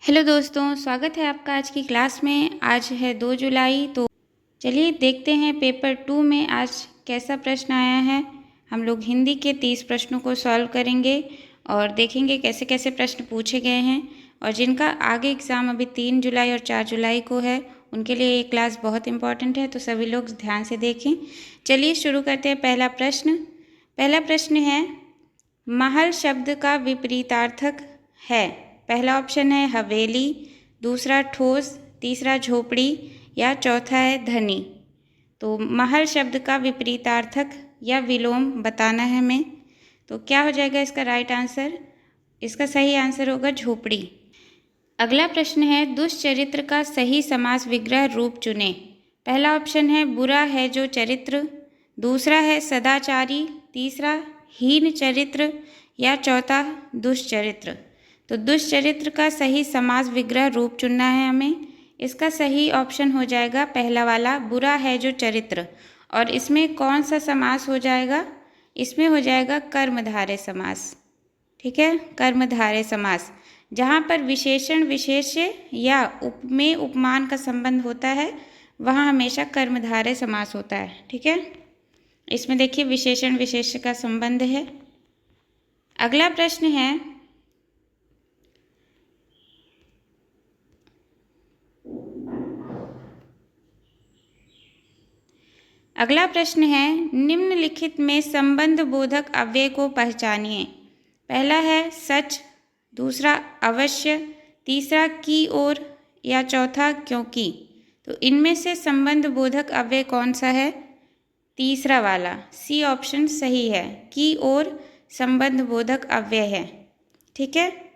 Hello दोस्तों, स्वागत है आपका आज की क्लास में। आज है 2 जुलाई। तो चलिए देखते हैं पेपर 2 में आज कैसा प्रश्न आया है। हम लोग हिंदी के 30 प्रश्नों को सॉल्व करेंगे और देखेंगे कैसे कैसे प्रश्न पूछे गए हैं। और जिनका आगे एग्ज़ाम अभी 3 जुलाई और 4 जुलाई को है, उनके लिए ये क्लास बहुत इम्पॉर्टेंट है, तो सभी लोग ध्यान से देखें। चलिए शुरू करते हैं। पहला प्रश्न है, महल शब्द का विपरीतार्थक है। पहला ऑप्शन है हवेली, दूसरा ठोस, तीसरा झोपड़ी या चौथा है धनी। तो महल शब्द का विपरीतार्थक या विलोम बताना है हमें। तो क्या हो जाएगा इसका राइट आंसर? इसका सही आंसर होगा झोपड़ी। अगला प्रश्न है, दुष्चरित्र का सही समास विग्रह रूप चुने। पहला ऑप्शन है बुरा है जो चरित्र, दूसरा है सदाचारी, तीसरा हीन चरित्र या चौथा दुष्चरित्र। तो दुष्चरित्र का सही समास विग्रह रूप चुनना है हमें। इसका सही ऑप्शन हो जाएगा पहला वाला, बुरा है जो चरित्र। और इसमें कौन सा समास हो जाएगा? इसमें हो जाएगा कर्मधारय समास। ठीक है, कर्मधारय समास। जहाँ पर विशेषण विशेष्य या उपमेय उपमान का संबंध होता है, वहाँ हमेशा कर्मधारय समास होता है। ठीक है, इसमें देखिए विशेषण विशेष्य का संबंध है। अगला प्रश्न है, निम्नलिखित में संबंध बोधक अव्यय को पहचानिए। पहला है सच, दूसरा अवश्य, तीसरा की ओर या चौथा क्योंकि। तो इनमें से संबंध बोधक अव्यय कौन सा है? तीसरा वाला, सी ऑप्शन सही है, की ओर संबंध बोधक अव्यय है। ठीक है।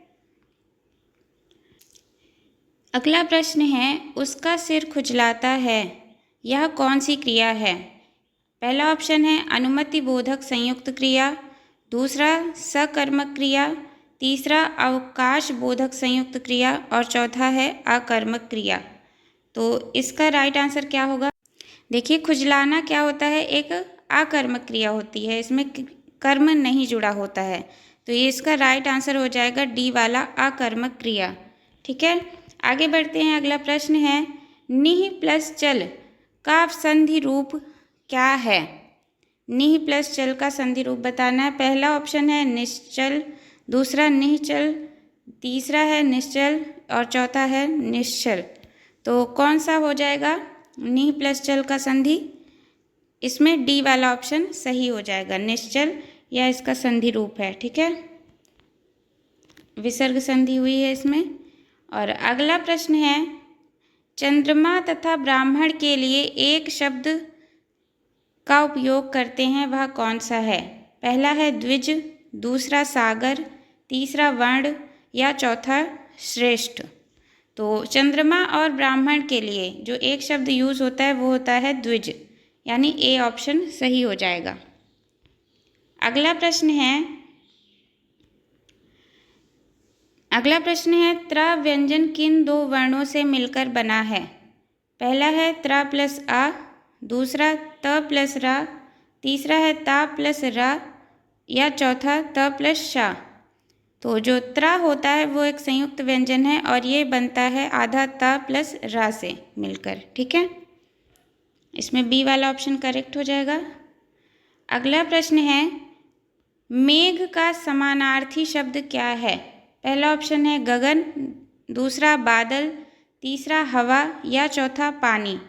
अगला प्रश्न है, उसका सिर खुजलाता है, यह कौन सी क्रिया है? पहला ऑप्शन है अनुमति बोधक संयुक्त क्रिया, दूसरा सकर्मक क्रिया, तीसरा अवकाश बोधक संयुक्त क्रिया और चौथा है अकर्मक क्रिया। तो इसका राइट आंसर क्या होगा? देखिए खुजलाना क्या होता है, एक अकर्मक क्रिया होती है, इसमें कर्म नहीं जुड़ा होता है। तो ये इसका राइट आंसर हो जाएगा डी वाला, अकर्मक क्रिया। ठीक है, आगे बढ़ते हैं। अगला प्रश्न है, निह प्लस चल का संधि रूप क्या है? निह प्लस चल का संधि रूप बताना है। पहला ऑप्शन है निश्चल, दूसरा निश्चल, तीसरा है निश्चल और चौथा है निश्चल। तो कौन सा हो जाएगा निह प्लस चल का संधि? इसमें डी वाला ऑप्शन सही हो जाएगा, निश्चल या इसका संधि रूप है। ठीक है, विसर्ग संधि हुई है इसमें। और अगला प्रश्न है, चंद्रमा तथा ब्राह्मण के लिए एक शब्द का उपयोग करते हैं, वह कौन सा है? पहला है द्विज, दूसरा सागर, तीसरा वर्ण या चौथा श्रेष्ठ। तो चंद्रमा और ब्राह्मण के लिए जो एक शब्द यूज होता है वो होता है द्विज, यानी ए ऑप्शन सही हो जाएगा। अगला प्रश्न है त्र व्यंजन किन दो वर्णों से मिलकर बना है? पहला है त्र प्लस आ, दूसरा त प्लस रा, तीसरा है ता प्लस रा या चौथा त प्लस शा। तो जो त्र होता है वो एक संयुक्त व्यंजन है और ये बनता है आधा त प्लस रा से मिलकर। ठीक है, इसमें बी वाला ऑप्शन करेक्ट हो जाएगा। अगला प्रश्न है, मेघ का समानार्थी शब्द क्या है? पहला ऑप्शन है गगन, दूसरा बादल, तीसरा हवा या चौथा पानी।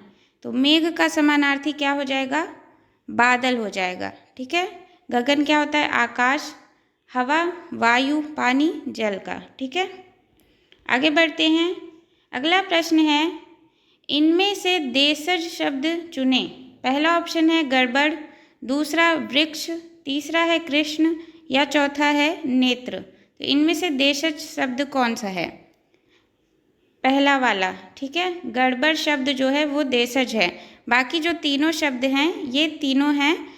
तो मेघ का समानार्थी क्या हो जाएगा? बादल हो जाएगा। ठीक है, गगन क्या होता है? आकाश, हवा वायु, पानी जल का। ठीक है, आगे बढ़ते हैं। अगला प्रश्न है, इनमें से देशज शब्द चुने। पहला ऑप्शन है गड़बड़, दूसरा वृक्ष, तीसरा है कृष्ण या चौथा है नेत्र। तो इनमें से देशज शब्द कौन सा है? पहला वाला। ठीक है, गड़बड़ शब्द जो है वो देशज है। बाकी जो तीनों शब्द हैं ये तीनों हैं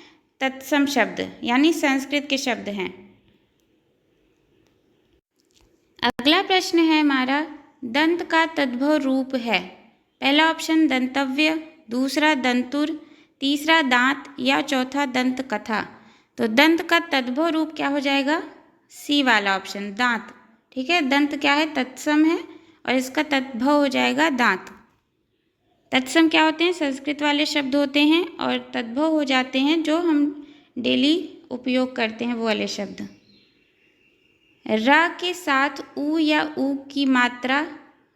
तत्सम शब्द, यानी संस्कृत के शब्द हैं। अगला प्रश्न है हमारा, दंत का तद्भव रूप है। पहला ऑप्शन दंतव्य, दूसरा दंतुर, तीसरा दांत या चौथा दंत कथा। तो दंत का तद्भव रूप क्या हो जाएगा? सी वाला ऑप्शन, दांत। ठीक है, दंत क्या है? तत्सम है और इसका तद्भव हो जाएगा दांत। तत्सम क्या होते हैं? संस्कृत वाले शब्द होते हैं और तद्भव हो जाते हैं जो हम डेली उपयोग करते हैं वो वाले शब्द। र के साथ उ या उ की मात्रा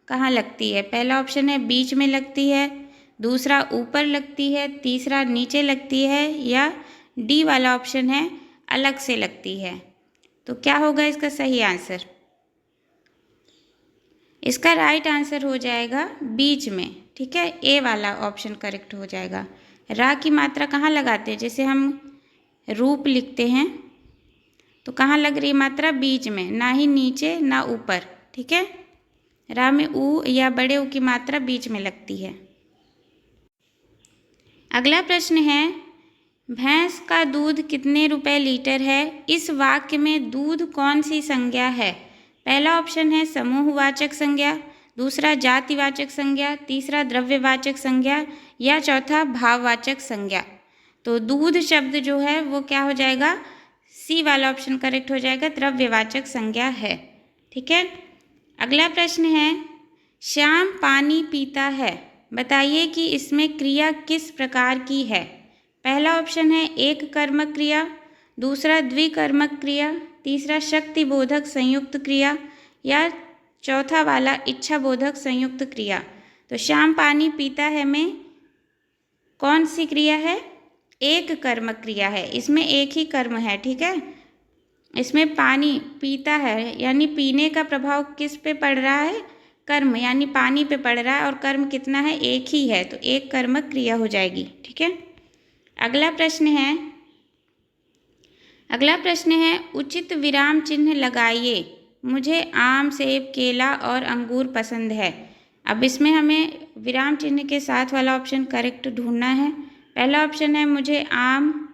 कहाँ लगती है? पहला ऑप्शन है बीच में लगती है, दूसरा ऊपर लगती है, तीसरा नीचे लगती है, या डी वाला ऑप्शन है अलग से लगती है। तो क्या होगा इसका सही आंसर? इसका राइट आंसर हो जाएगा बीच में। ठीक है, ए वाला ऑप्शन करेक्ट हो जाएगा। रा की मात्रा कहाँ लगाते हैं? जैसे हम रूप लिखते हैं तो कहाँ लग रही मात्रा? बीच में, ना ही नीचे ना ऊपर। ठीक है, रा में ऊ या बड़े ऊ की मात्रा बीच में लगती है। अगला प्रश्न है, भैंस का दूध कितने रुपए लीटर है? इस वाक्य में दूध कौन सी संज्ञा है? पहला ऑप्शन है समूहवाचक संज्ञा, दूसरा जातिवाचक संज्ञा, तीसरा द्रव्यवाचक संज्ञा, या चौथा भाववाचक संज्ञा। तो दूध शब्द जो है वो क्या हो जाएगा? सी वाला ऑप्शन करेक्ट हो जाएगा, द्रव्यवाचक संज्ञा है। ठीक है, अगला प्रश्न है, श्याम पानी पीता है, बताइए कि इसमें क्रिया किस प्रकार की है? पहला ऑप्शन है एक कर्मक क्रिया, दूसरा द्विकर्मक क्रिया, तीसरा शक्तिबोधक संयुक्त क्रिया, या चौथा वाला इच्छाबोधक संयुक्त क्रिया। तो श्याम पानी पीता है में कौन सी क्रिया है? एक कर्मक क्रिया है, इसमें एक ही कर्म है। ठीक है, इसमें पानी पीता है यानी पीने का प्रभाव किस पे पड़ रहा है? कर्म, यानी पानी पे पड़ रहा है, और कर्म कितना है? एक ही है, तो एक कर्मक क्रिया हो जाएगी। ठीक है, अगला प्रश्न है उचित विराम चिन्ह लगाइए, मुझे आम, सेब, केला और अंगूर पसंद है। अब इसमें हमें विराम चिन्ह के साथ वाला ऑप्शन करेक्ट ढूंढना है। पहला ऑप्शन है मुझे आम,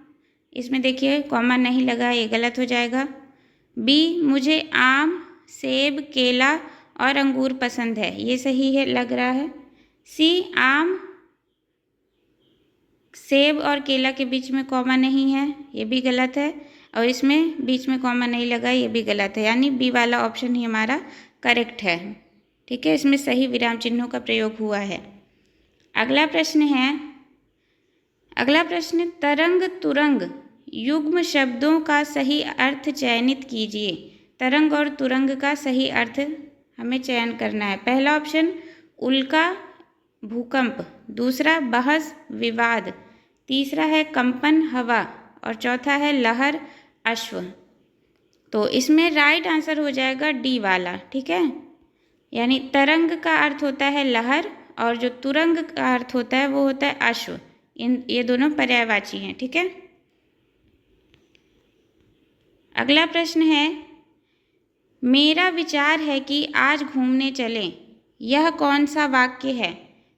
इसमें देखिए कॉमा नहीं लगा, ये गलत हो जाएगा। बी, मुझे आम, सेब, केला और अंगूर पसंद है, ये सही है लग रहा है। सी, आम, सेब और केला के बीच में कॉमा नहीं है, ये भी गलत है, और इसमें बीच में कॉमा नहीं लगा, ये भी गलत है, यानी बी वाला ऑप्शन ही हमारा करेक्ट है। ठीक है, इसमें सही विराम चिन्हों का प्रयोग हुआ है। अगला प्रश्न तरंग तुरंग युग्म शब्दों का सही अर्थ चयनित कीजिए। तरंग और तुरंग का सही अर्थ हमें चयन करना है। पहला ऑप्शन उल्का भूकंप, दूसरा बहस विवाद, तीसरा है कंपन हवा, और चौथा है लहर अश्व। तो इसमें राइट आंसर हो जाएगा डी वाला। ठीक है, यानी तरंग का अर्थ होता है लहर और जो तुरंग का अर्थ होता है वो होता है अश्व। ये दोनों पर्यायवाची हैं। ठीक है, अगला प्रश्न है मेरा विचार है कि आज घूमने चलें, यह कौन सा वाक्य है?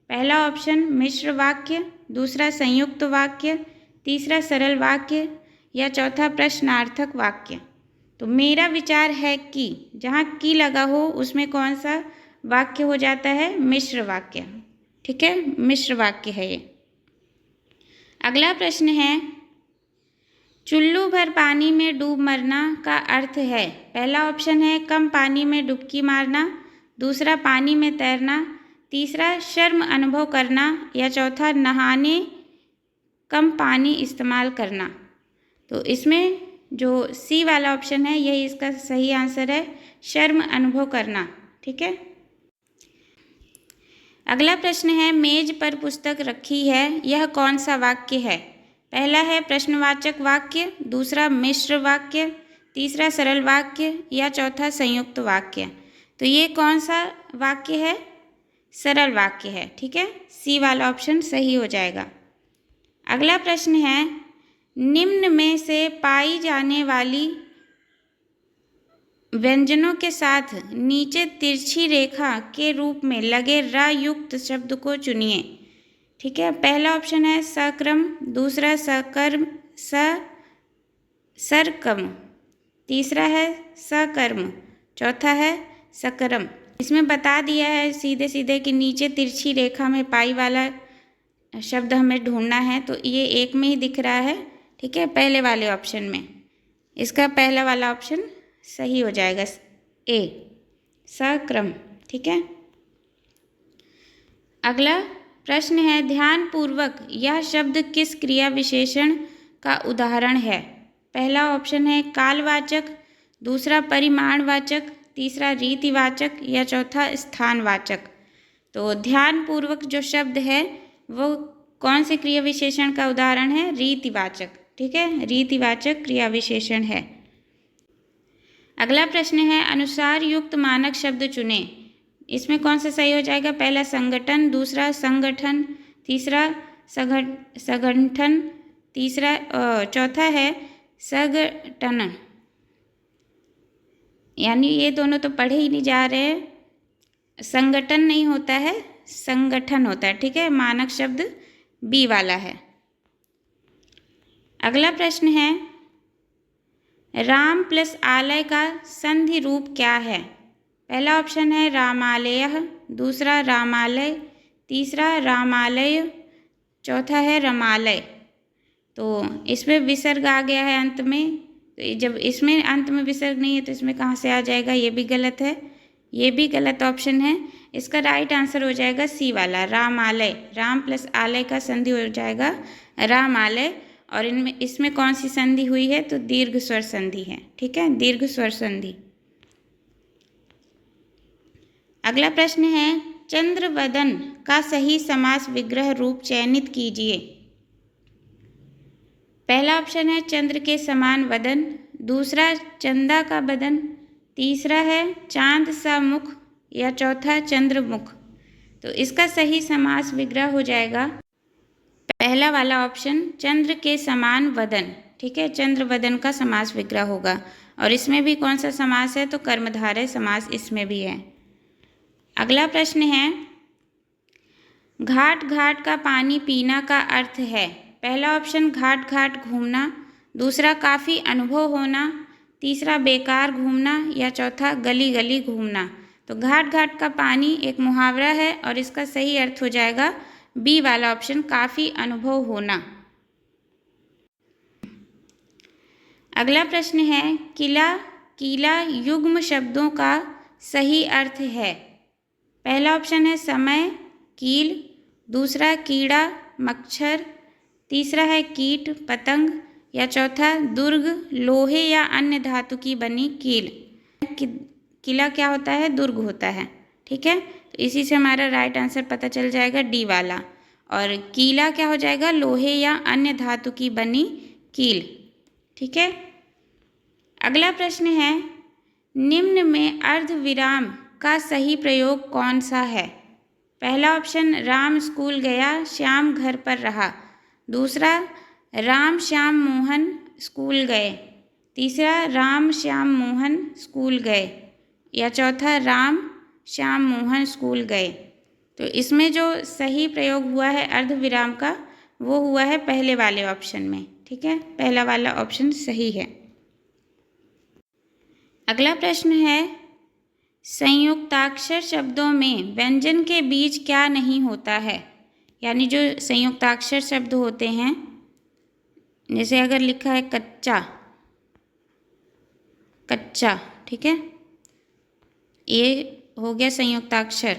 पहला ऑप्शन मिश्र वाक्य, दूसरा संयुक्त वाक्य, तीसरा सरल वाक्य, या चौथा प्रश्नार्थक वाक्य। तो मेरा विचार है कि जहाँ की लगा हो उसमें कौन सा वाक्य हो जाता है? मिश्र वाक्य। ठीक है, मिश्र वाक्य है ये। अगला प्रश्न है चुल्लू भर पानी में डूब मरना का अर्थ है? पहला ऑप्शन है कम पानी में डुबकी मारना, दूसरा पानी में तैरना, तीसरा शर्म अनुभव करना, या चौथा नहाने कम पानी इस्तेमाल करना। तो इसमें जो सी वाला ऑप्शन है यही इसका सही आंसर है, शर्म अनुभव करना। ठीक है, अगला प्रश्न है मेज पर पुस्तक रखी है, यह कौन सा वाक्य है? पहला है प्रश्नवाचक वाक्य, दूसरा मिश्र वाक्य, तीसरा सरल वाक्य, या चौथा संयुक्त वाक्य। तो ये कौन सा वाक्य है? सरल वाक्य है। ठीक है, सी वाला ऑप्शन सही हो जाएगा। अगला प्रश्न है निम्न में से पाई जाने वाली व्यंजनों के साथ नीचे तिरछी रेखा के रूप में लगे र युक्त शब्द को चुनिए। ठीक है, पहला ऑप्शन है सक्रम, दूसरा सकर्म सरकम, तीसरा है सकर्म, चौथा है सकरम। इसमें बता दिया है सीधे सीधे कि नीचे तिरछी रेखा में पाई वाला शब्द हमें ढूंढना है, तो ये एक में ही दिख रहा है। ठीक है, पहले वाले ऑप्शन में इसका पहला वाला ऑप्शन सही हो जाएगा, ए सक्रम। ठीक है, अगला प्रश्न है, ध्यानपूर्वक यह शब्द किस क्रिया विशेषण का उदाहरण है? पहला ऑप्शन है कालवाचक, दूसरा परिमाणवाचक, तीसरा रीतिवाचक या चौथा स्थानवाचक। तो ध्यानपूर्वक जो शब्द है वो कौन से क्रिया विशेषण का उदाहरण है? रीतिवाचक। ठीक है, रीतिवाचक क्रिया विशेषण है। अगला प्रश्न है, अनुसार युक्त मानक शब्द चुनें। इसमें कौन सा सही हो जाएगा? पहला संगठन, दूसरा संगठन, तीसरा संगठन, चौथा है संगठन। यानी ये दोनों तो पढ़े ही नहीं जा रहे हैं। संगठन नहीं होता है, संगठन होता है। ठीक है, मानक शब्द बी वाला है। अगला प्रश्न है, राम प्लस आलय का संधि रूप क्या है? पहला ऑप्शन है रामालयः, दूसरा रामालय, तीसरा रामालय, चौथा है रमालय। तो इसमें विसर्ग आ गया है अंत में, तो जब इसमें अंत में विसर्ग नहीं है तो इसमें कहाँ से आ जाएगा? ये भी गलत है, ये भी गलत ऑप्शन है। इसका राइट आंसर हो जाएगा सी वाला, रामालय। राम प्लस आलय का संधि हो जाएगा रामालय। और इसमें कौन सी संधि हुई है? तो दीर्घ स्वर संधि है। ठीक है, दीर्घ स्वर संधि। अगला प्रश्न है, चंद्रवदन का सही समास विग्रह रूप चयनित कीजिए। पहला ऑप्शन है चंद्र के समान वदन, दूसरा चंदा का बदन, तीसरा है चांद सा मुख या चौथा चंद्रमुख। तो इसका सही समास विग्रह हो जाएगा पहला वाला ऑप्शन, चंद्र के समान वदन। ठीक है, चंद्र वदन का समास विग्रह होगा। और इसमें भी कौन सा समास है? तो कर्मधारय समास इसमें भी है। अगला प्रश्न है, घाट घाट का पानी पीना का अर्थ है। पहला ऑप्शन घाट घाट घूमना, दूसरा काफ़ी अनुभव होना, तीसरा बेकार घूमना या चौथा गली गली घूमना। तो घाट घाट का पानी एक मुहावरा है और इसका सही अर्थ हो जाएगा बी वाला ऑप्शन, काफ़ी अनुभव होना। अगला प्रश्न है, किला कीला युग्म शब्दों का सही अर्थ है। पहला ऑप्शन है समय कील, दूसरा कीड़ा मच्छर, तीसरा है कीट पतंग या चौथा दुर्ग लोहे या अन्य धातु की बनी कील। किला क्या होता है? दुर्ग होता है। ठीक है, तो इसी से हमारा राइट आंसर पता चल जाएगा डी वाला। और कीला क्या हो जाएगा? लोहे या अन्य धातु की बनी कील। ठीक है, अगला प्रश्न है, निम्न में अर्धविराम का सही प्रयोग कौन सा है? पहला ऑप्शन राम स्कूल गया श्याम घर पर रहा, दूसरा राम श्याम मोहन स्कूल गए, तीसरा राम श्याम मोहन स्कूल गए या चौथा राम श्याम मोहन स्कूल गए। तो इसमें जो सही प्रयोग हुआ है अर्धविराम का वो हुआ है पहले वाले ऑप्शन में। ठीक है, पहला वाला ऑप्शन सही है। अगला प्रश्न है, संयुक्ताक्षर शब्दों में व्यंजन के बीच क्या नहीं होता है? यानी जो संयुक्ताक्षर शब्द होते हैं, जैसे अगर लिखा है कच्चा, कच्चा, ठीक है, ये हो गया संयुक्ताक्षर।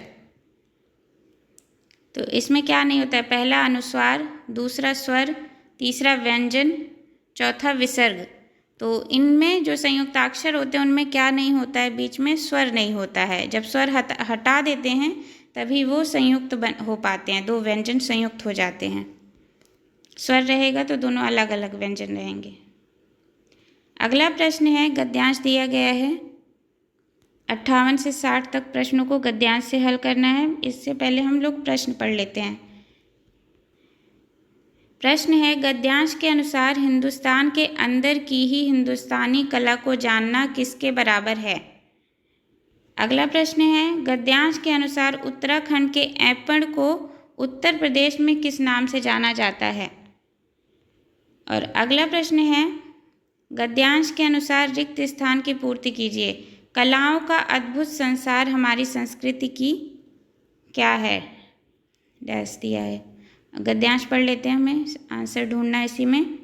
तो इसमें क्या नहीं होता है? पहला अनुस्वार, दूसरा स्वर, तीसरा व्यंजन, चौथा विसर्ग। तो इनमें जो संयुक्ताक्षर होते हैं उनमें क्या नहीं होता है? बीच में स्वर नहीं होता है। जब स्वर हटा देते हैं तभी वो संयुक्त हो पाते हैं, दो व्यंजन संयुक्त हो जाते हैं। स्वर रहेगा तो दोनों अलग अलग व्यंजन रहेंगे। अगला प्रश्न है, गद्यांश दिया गया है, 58 से 60 तक प्रश्नों को गद्यांश से हल करना है। इससे पहले हम लोग प्रश्न पढ़ लेते हैं। प्रश्न है, गद्यांश के अनुसार हिंदुस्तान के अंदर की ही हिंदुस्तानी कला को जानना किसके बराबर है? अगला प्रश्न है, गद्यांश के अनुसार उत्तराखंड के ऐपण को उत्तर प्रदेश में किस नाम से जाना जाता है? और अगला प्रश्न है, गद्यांश के अनुसार रिक्त स्थान की पूर्ति कीजिए। कलाओं का अद्भुत संसार हमारी संस्कृति की क्या है? डैश दिया है। गद्यांश पढ़ लेते हैं, हमें आंसर ढूंढना है इसी में।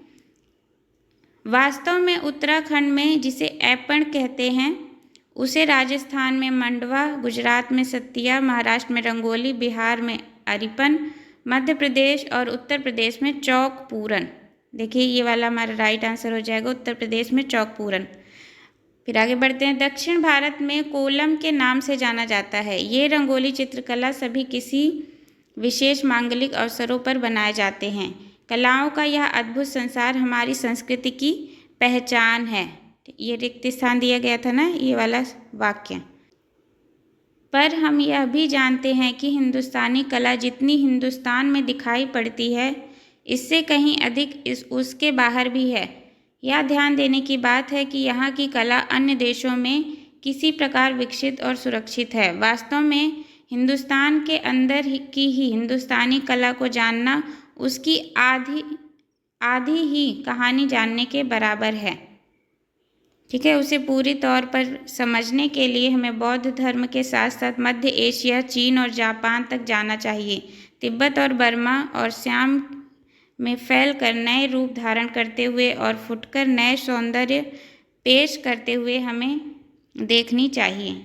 वास्तव में उत्तराखंड में जिसे ऐपण कहते हैं उसे राजस्थान में मंडवा, गुजरात में सत्तिया, महाराष्ट्र में रंगोली, बिहार में अरिपन, मध्य प्रदेश और उत्तर प्रदेश में चौक पूरन। देखिए ये वाला हमारा राइट आंसर हो जाएगा, उत्तर प्रदेश में चौक पूरन। फिर आगे बढ़ते हैं। दक्षिण भारत में कोलम के नाम से जाना जाता है। ये रंगोली चित्रकला सभी किसी विशेष मांगलिक अवसरों पर बनाए जाते हैं। कलाओं का यह अद्भुत संसार हमारी संस्कृति की पहचान है। ये रिक्त स्थान दिया गया था ना, ये वाला वाक्य। पर हम यह भी जानते हैं कि हिंदुस्तानी कला जितनी हिंदुस्तान में दिखाई पड़ती है, इससे कहीं अधिक उसके बाहर भी है। यह ध्यान देने की बात है कि यहाँ की कला अन्य देशों में किसी प्रकार विकसित और सुरक्षित है। वास्तव में हिंदुस्तान के अंदर की ही हिंदुस्तानी कला को जानना उसकी आधी ही कहानी जानने के बराबर है। ठीक है, उसे पूरी तौर पर समझने के लिए हमें बौद्ध धर्म के साथ साथ मध्य एशिया, चीन और जापान तक जाना चाहिए। तिब्बत और बर्मा और श्याम में फैल कर नए रूप धारण करते हुए और फुटकर नए सौंदर्य पेश करते हुए हमें देखनी चाहिए।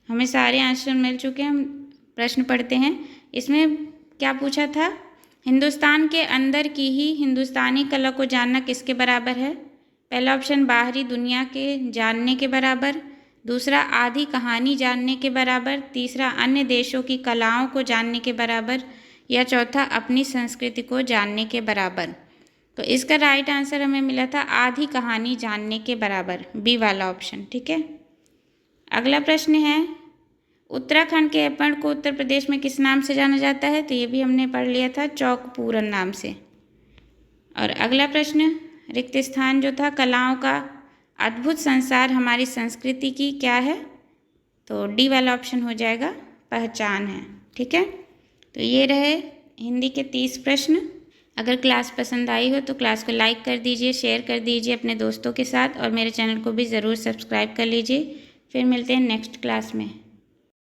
हमें सारे आंसर मिल चुके हैं। हम प्रश्न पढ़ते हैं। इसमें क्या पूछा था? हिंदुस्तान के अंदर की ही हिंदुस्तानी कला को जानना किसके बराबर है? पहला ऑप्शन बाहरी दुनिया के जानने के बराबर, दूसरा आधी कहानी जानने के बराबर, तीसरा अन्य देशों की कलाओं को जानने के बराबर, या चौथा अपनी संस्कृति को जानने के बराबर। तो इसका राइट आंसर हमें मिला था आधी कहानी जानने के बराबर, बी वाला ऑप्शन। ठीक है, अगला प्रश्न है, उत्तराखंड के एपण को उत्तर प्रदेश में किस नाम से जाना जाता है? तो ये भी हमने पढ़ लिया था, चौक पूरन नाम से। और अगला प्रश्न, रिक्त स्थान जो था, कलाओं का अद्भुत संसार हमारी संस्कृति की क्या है? तो डी वाला ऑप्शन हो जाएगा, पहचान है। ठीक है, तो ये रहे हिंदी के 30 प्रश्न। अगर क्लास पसंद आई हो तो क्लास को लाइक कर दीजिए, शेयर कर दीजिए अपने दोस्तों के साथ, और मेरे चैनल को भी ज़रूर सब्सक्राइब कर लीजिए। फिर मिलते हैं नेक्स्ट क्लास में।